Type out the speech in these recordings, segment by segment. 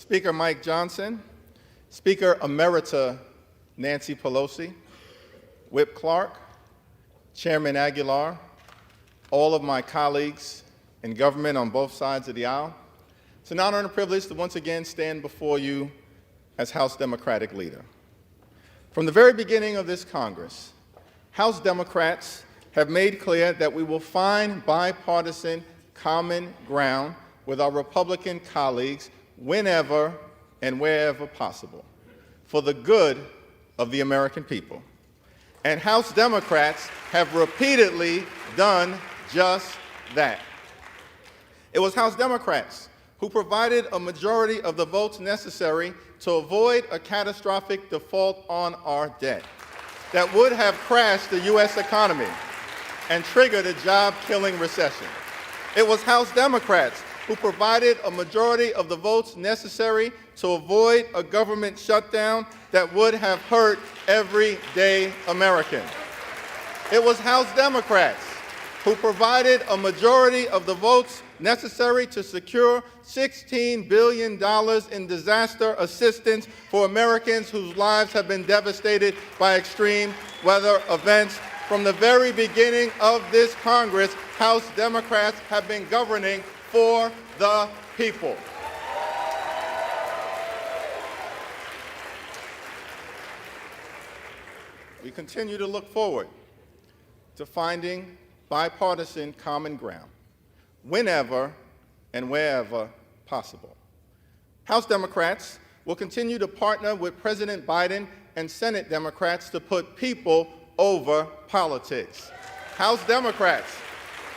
Speaker Mike Johnson, Speaker Emerita Nancy Pelosi, Whip Clark, Chairman Aguilar, all of my colleagues in government on both sides of the aisle. It's an honor and a privilege to once again stand before you as House Democratic Leader. From the very beginning of this Congress, House Democrats have made clear that we will find bipartisan common ground with our Republican colleagues whenever and wherever possible for the good of the American people. And House Democrats have repeatedly done just that. It was House Democrats who provided a majority of the votes necessary to avoid a catastrophic default on our debt that would have crashed the U.S. economy and triggered a job-killing recession. It was House Democrats who provided a majority of the votes necessary to avoid a government shutdown that would have hurt everyday American. It was House Democrats who provided a majority of the votes necessary to secure $16 billion in disaster assistance for Americans whose lives have been devastated by extreme weather events. From the very beginning of this Congress, House Democrats have been governing for the people. We continue to look forward to finding bipartisan common ground whenever and wherever possible. House Democrats will continue to partner with President Biden and Senate Democrats to put people over politics. House Democrats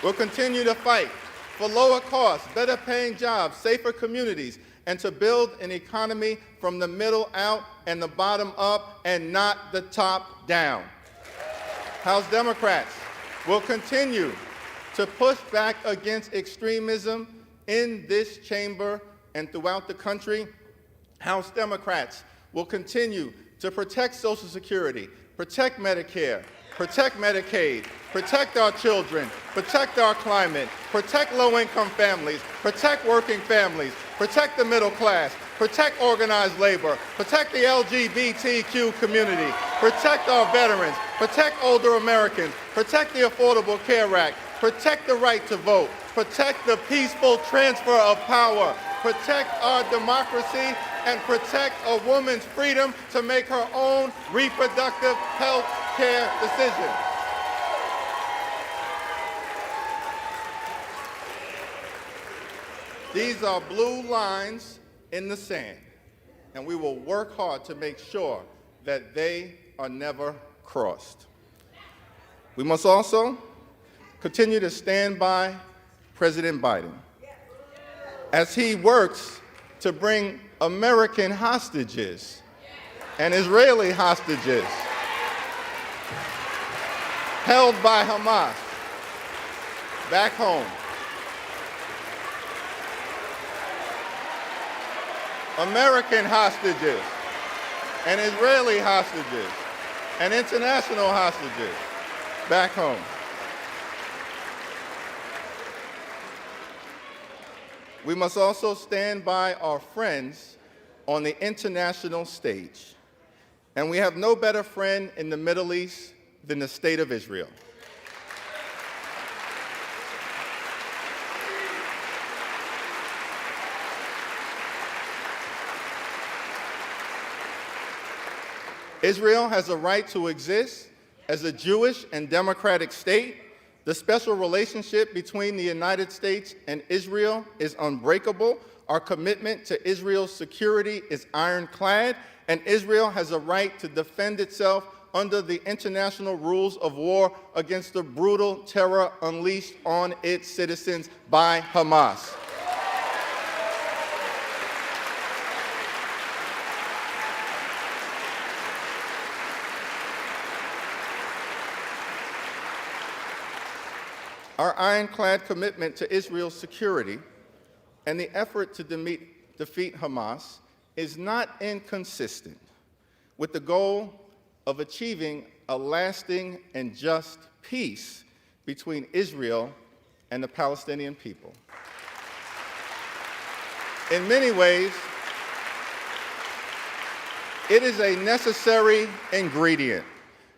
will continue to fight for lower costs, better paying jobs, safer communities, and to build an economy from the middle out and the bottom up and not the top down. House Democrats will continue to push back against extremism in this chamber and throughout the country. House Democrats will continue to protect Social Security, protect Medicare, protect Medicaid, protect our children, protect our climate, protect low-income families, protect working families, protect the middle class, protect organized labor, protect the LGBTQ community, protect our veterans, protect older Americans, protect the Affordable Care Act, protect the right to vote, protect the peaceful transfer of power, protect our democracy, and protect a woman's freedom to make her own reproductive health care decision. These are blue lines in the sand, and we will work hard to make sure that they are never crossed. We must also continue to stand by President Biden as he works to bring American hostages and Israeli hostages held by Hamas back home. American hostages and Israeli hostages and international hostages back home. We must also stand by our friends on the international stage. And we have no better friend in the Middle East than the State of Israel. Israel has a right to exist as a Jewish and democratic state. The special relationship between the United States and Israel is unbreakable. Our commitment to Israel's security is ironclad, and Israel has a right to defend itself under the international rules of war against the brutal terror unleashed on its citizens by Hamas. Our ironclad commitment to Israel's security and the effort to defeat Hamas is not inconsistent with the goal of achieving a lasting and just peace between Israel and the Palestinian people. In many ways, It is a necessary ingredient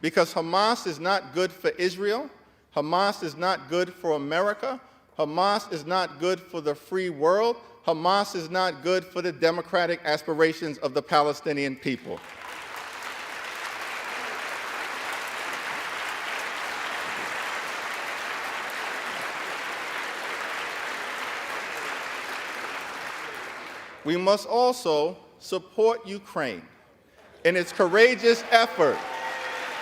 because Hamas is not good for Israel, Hamas is not good for America, Hamas is not good for the free world, Hamas is not good for the democratic aspirations of the Palestinian people. We must also support Ukraine in its courageous effort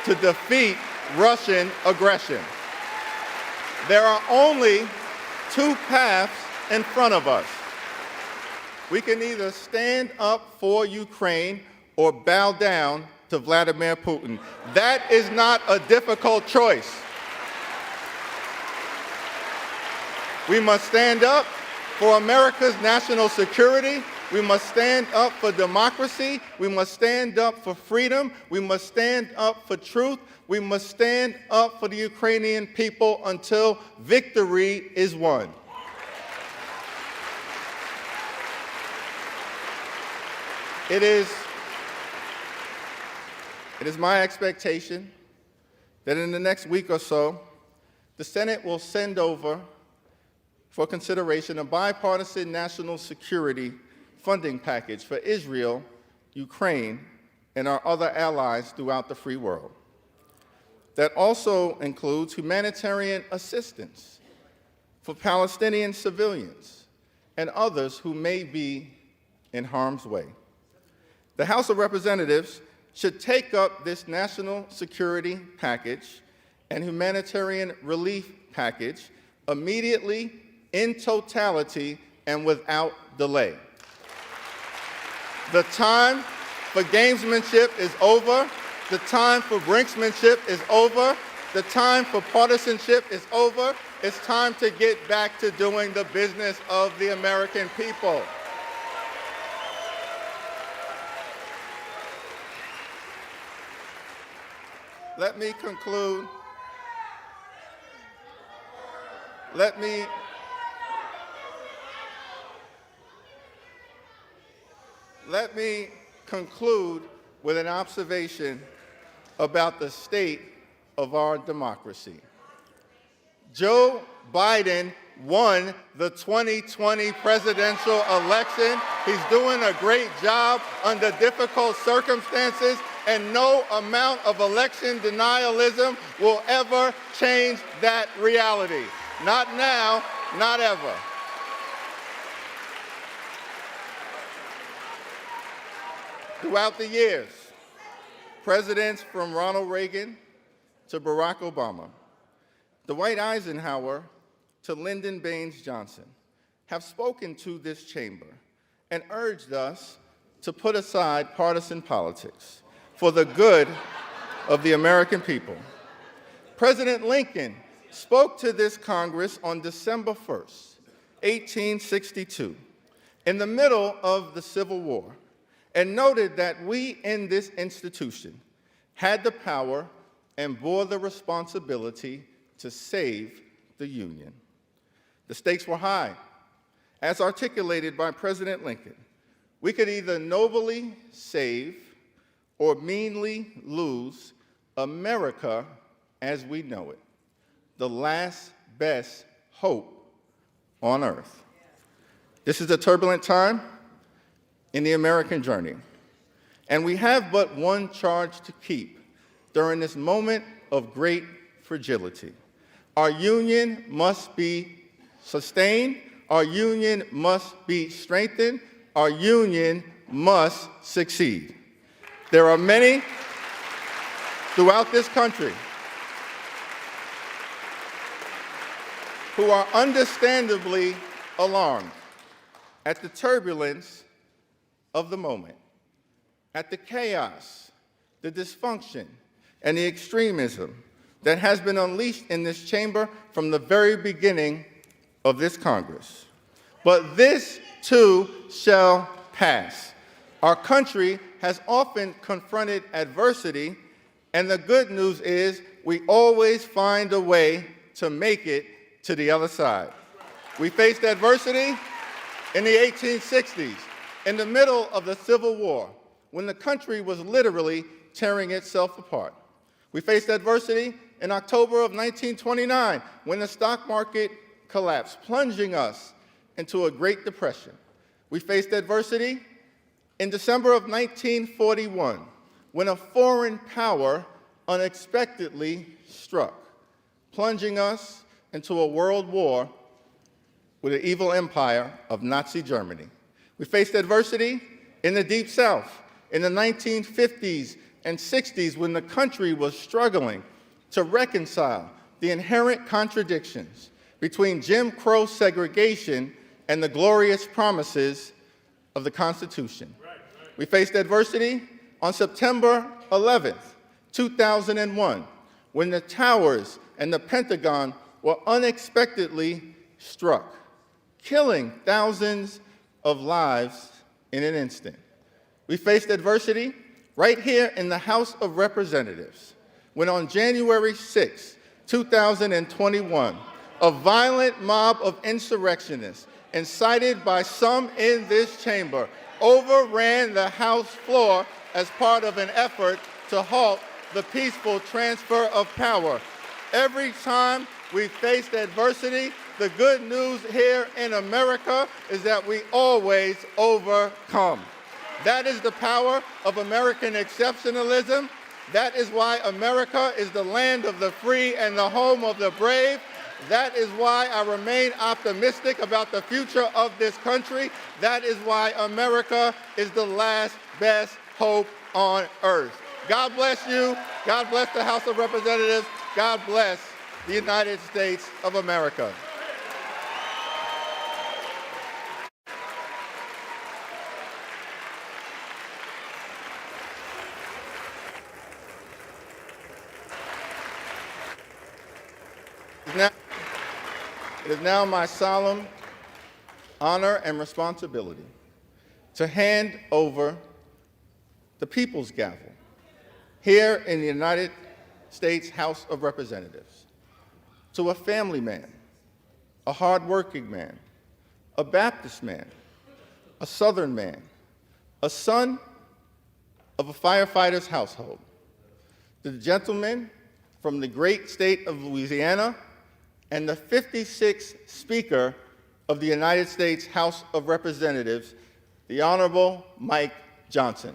to defeat Russian aggression. There are only two paths in front of us. We can either stand up for Ukraine or bow down to Vladimir Putin. That is not a difficult choice. We must stand up for America's national security. We must stand up for democracy. We must stand up for freedom. We must stand up for truth. We must stand up for the Ukrainian people until victory is won. It is my expectation that in the next week or so, the Senate will send over for consideration a bipartisan national security funding package for Israel, Ukraine, and our other allies throughout the free world. That also includes humanitarian assistance for Palestinian civilians and others who may be in harm's way. The House of Representatives should take up this national security package and humanitarian relief package immediately, in totality, and without delay. The time for gamesmanship is over. The time for brinksmanship is over. The time for partisanship is over. It's time to get back to doing the business of the American people. Let me conclude. Let me conclude with an observation about the state of our democracy. Joe Biden won the 2020 presidential election. He's doing a great job under difficult circumstances, and no amount of election denialism will ever change that reality. Not now, not ever. Throughout the years, presidents from Ronald Reagan to Barack Obama, Dwight Eisenhower to Lyndon Baines Johnson have spoken to this chamber and urged us to put aside partisan politics for the good of the American people. President Lincoln spoke to this Congress on December 1st, 1862, in the middle of the Civil War, and noted that we in this institution had the power and bore the responsibility to save the Union. The stakes were high. As articulated by President Lincoln, we could either nobly save or meanly lose America as we know it, the last best hope on earth. This is a turbulent time in the American journey, and we have but one charge to keep during this moment of great fragility. Our union must be sustained, our union must be strengthened, our union must succeed. There are many throughout this country who are understandably alarmed at the turbulence of the moment, at the chaos, the dysfunction, and the extremism that has been unleashed in this chamber from the very beginning of this Congress. But this too shall pass. Our country has often confronted adversity, and the good news is we always find a way to make it to the other side. We faced adversity in the 1860s, in the middle of the Civil War, when the country was literally tearing itself apart. We faced adversity in October of 1929 when the stock market collapsed, plunging us into a Great Depression. We faced adversity in December of 1941 when a foreign power unexpectedly struck, plunging us into a world war with the evil empire of Nazi Germany. We faced adversity in the Deep South in the 1950s and 60s when the country was struggling to reconcile the inherent contradictions between Jim Crow segregation and the glorious promises of the Constitution. We faced adversity on September 11th, 2001, when the towers and the Pentagon were unexpectedly struck, killing thousands of lives in an instant. We faced adversity right here in the House of Representatives, when on January 6, 2021, a violent mob of insurrectionists, incited by some in this chamber, overran the House floor as part of an effort to halt the peaceful transfer of power. Every time we faced adversity, the good news here in America is that we always overcome. That is the power of American exceptionalism. That is why America is the land of the free and the home of the brave. That is why I remain optimistic about the future of this country. That is why America is the last best hope on earth. God bless you. God bless the House of Representatives. God bless the United States of America. It is now my solemn honor and responsibility to hand over the People's Gavel here in the United States House of Representatives to a family man, a hardworking man, a Baptist man, a Southern man, a son of a firefighter's household, the gentleman from the great state of Louisiana, and the 56th Speaker of the United States House of Representatives, the Honorable Mike Johnson.